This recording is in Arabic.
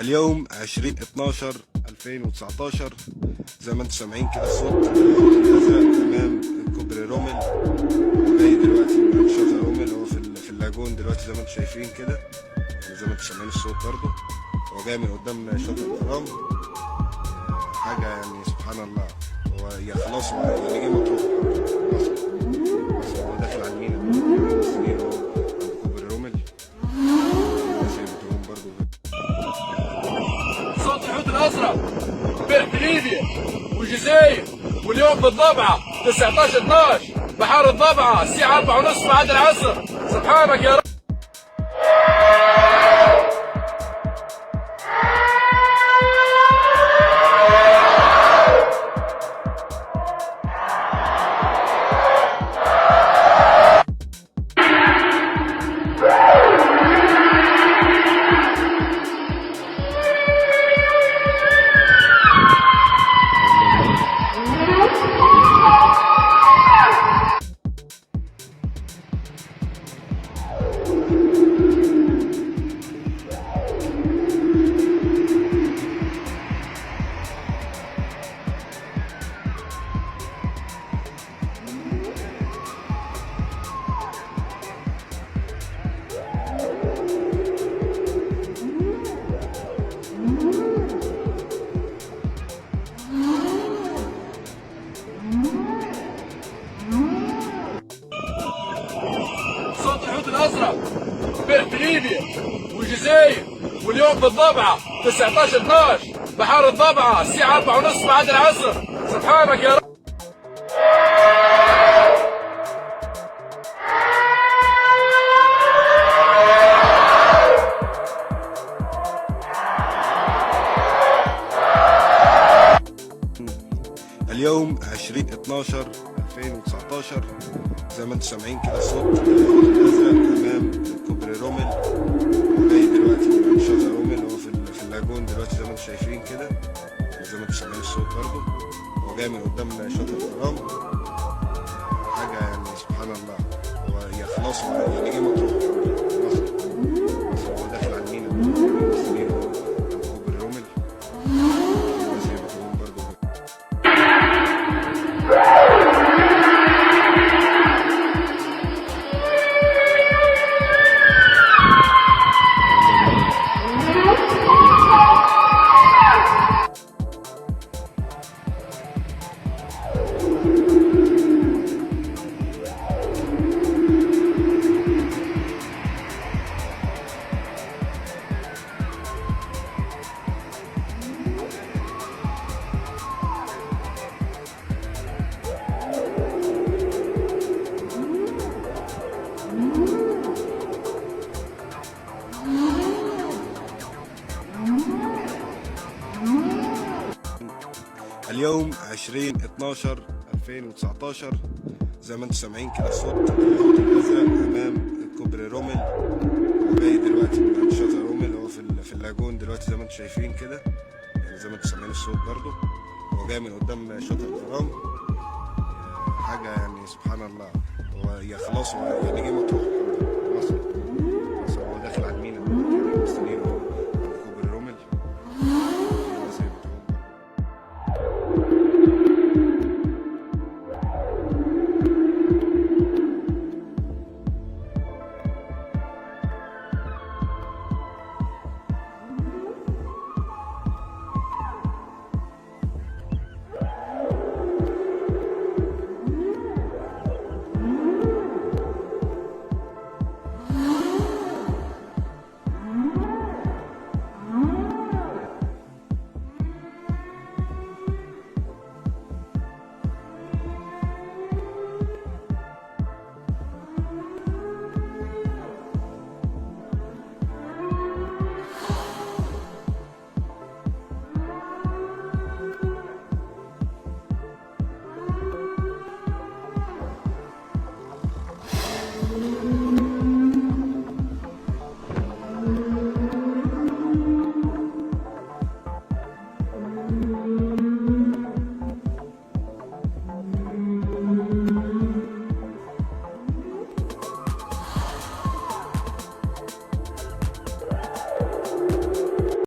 اليوم 20/12/2019. زي ما انتم سامعين كده الصوت الازرق امام كوبري رومل. جاي دلوقتي من شاطئ رومل، هو في اللاجون دلوقتي زي ما انتم شايفين كده، يعني زي ما انتم سامعين الصوت برضه. هو جاي من قدام شاطئ الغرام. حاجه يعني سبحان الله. هو خلاص هو يعني جه مطروح خلاص. هو داخل على المينا مستنيين اهو عند كوبري رومل. زي ما بتقولون برضه صوت الحوت الازرق بين ليبيا والجزائر، واليوم بالضبعه 19/12 بحار الضبعه الساعه 4:30 بعد العصر. سبحانك يا رب. صوت الحوت الازرق بين ليبيا والجزائر، واليوم بالضبعه 19/12 بحار الضبعه الساعه 4:30 بعد العصر. سبحانك يا رب. اليوم 20/12/2019. زي ما انتم سامعين كده الصوت الازرق امام كوبري رومل. جاي دلوقتي من شاطئ رومل، هو في اللاجون دلوقتي زي ما انتم شايفين كده، يعني زي ما انتم سامعين الصوت برضه. هو جاي من قدام شاطئ الغرام. حاجه يعني سبحان الله. هو خلاص هو يعني جه مطروح خلاص. هو داخل على المينا مستنيين اهو عند كوبري رومل. زي ما بتقولون برضه اليوم 20/12/2019. زي ما انتم سامعين كده الصوت الحوت الازرق امام كوبري رومل. جاي دلوقتي من شاطئ رومل، هو في اللاجون دلوقتي زي ما انتم شايفين كده، يعني زي ما انتم سامعين الصوت برضه. هو جاي من قدام شاطئ الغرام. حاجه يعني سبحان الله. هو خلاص هو يعني جه مطروح خلاص. هو داخل على المينا مستنيين